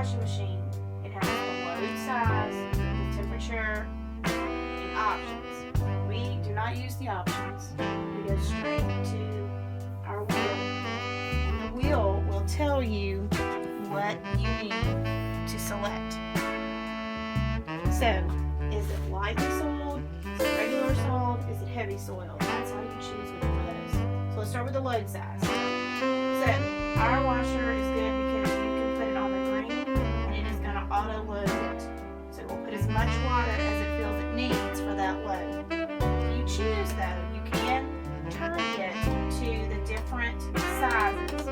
washing machine, it has the load size, the temperature, and options. We do not use the options. We go straight to our wheel. And the wheel will tell you what you need to select. So, is it lightly soiled? Is it regular soiled? Is it heavy soiled? That's how you choose which one of those. So let's start with the load size. So, our washer is good because you can put it on the green and it is going to auto load it. So it will put as much water as it feels it needs for that load. If you choose though, you can turn it to the different sizes.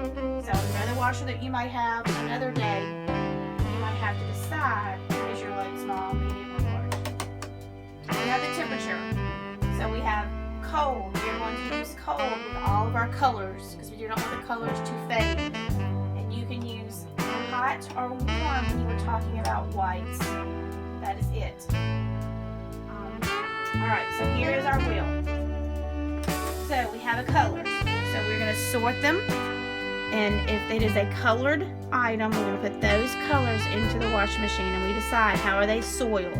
So another washer that you might have another day, you might have to decide, is your load small, medium, or large. We have the temperature. So we have cold. We are going to use cold with all of our colors because we do not want the colors to fade. And you can use hot or warm when you were talking about whites. That is it. Alright, so here is our wheel. So we have a color. So we're going to sort them. And if it is a colored item, we're going to put those colors into the washing machine and we decide how are they soiled.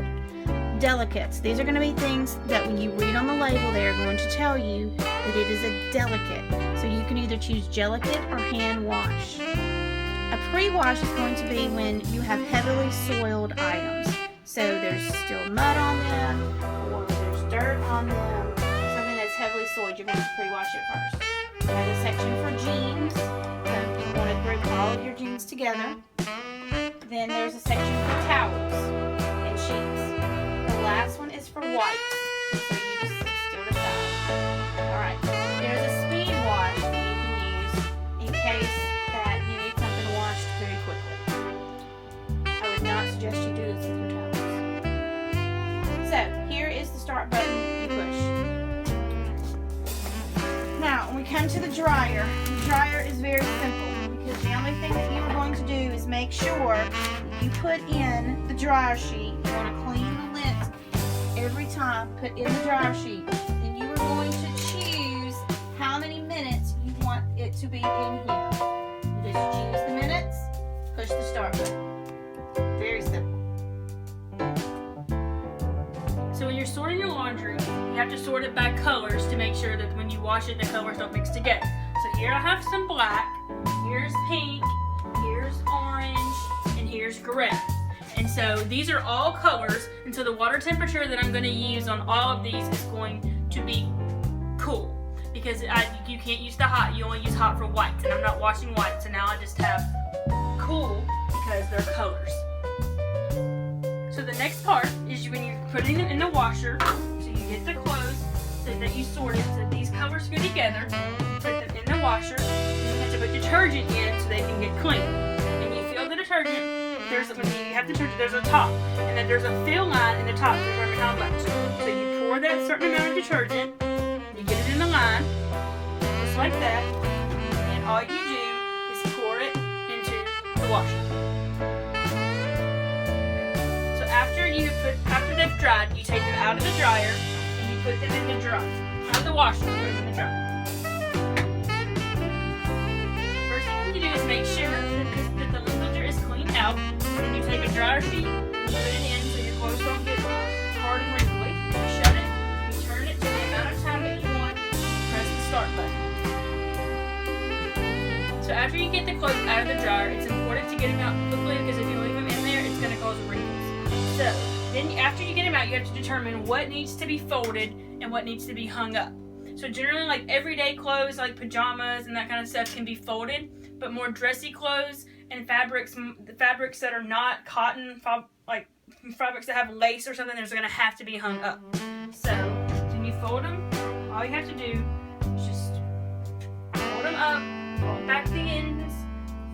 Delicates. These are going to be things that when you read on the label, they are going to tell you that it is a delicate. So you can either choose delicate or hand wash. A pre-wash is going to be when you have heavily soiled items. So there's still mud on them or there's dirt on them. Something that's heavily soiled, you're going to pre-wash it first. There's a section for jeans. So you want to group all of your jeans together. Then there's a section for towels and sheets. The last one is for wipes, so you just still decide. Alright, there's a speed wash that you can use in case that you need something washed very quickly. I would not suggest you do this with your towels. So, here is the start button you push. Now, when we come to the dryer is very simple because the only thing that you are going to do is make sure you put in the dryer sheet. You want to clean the lint every time, put in the dryer sheet. Then you are going to choose how many minutes you want it to be in here. You just choose the minutes, push the start button. Very simple. So when you're sorting your laundry, you have to sort it by colors to make sure that when you wash it, the colors don't mix together. So here I have some black, here's pink, here's orange, and here's gray. And so these are all colors, and so the water temperature that I'm going to use on all of these is going to be cool. Because you can't use the hot, you only use hot for whites, and I'm not washing white, so now I just have cool because they're colors. So the next part is when you're putting them in the washer, so you get the clothes so that you sorted, so these colors go together, put them in the washer, and you have to put detergent in so they can get clean. And you fill the detergent, when you have detergent, there's a top, and then there's a fill line in the top to determine how much. So you pour that certain amount of detergent, you get it in the line, just like that, and all you do is pour it into the washer. After they've dried, you take them out of the dryer and you put them in the dryer. Out of the washer, put them in the dryer. First thing you do is make sure that the filter is cleaned out. Then you take a dryer sheet, put it in so your clothes don't get hard and wrinkly. You shut it, you turn it to the amount of time that you want, press the start button. So after you get the clothes out of the dryer, it's important to get them out quickly because if you leave them in there, it's going to cause wrinkles. So, then after you get them out, you have to determine what needs to be folded and what needs to be hung up. So generally, like everyday clothes, like pajamas and that kind of stuff can be folded, but more dressy clothes and fabrics that are not cotton, like fabrics that have lace or something, there's going to have to be hung up. So, when you fold them, all you have to do is just fold them up, fold back the ends,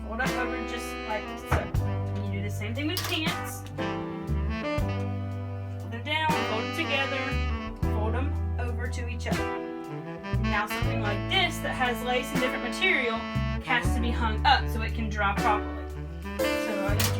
fold up over just like so. And you do the same thing with pants. Fold them down, fold them together, fold them over to each other. Now something like this that has lace and different material has to be hung up so it can dry properly. So all you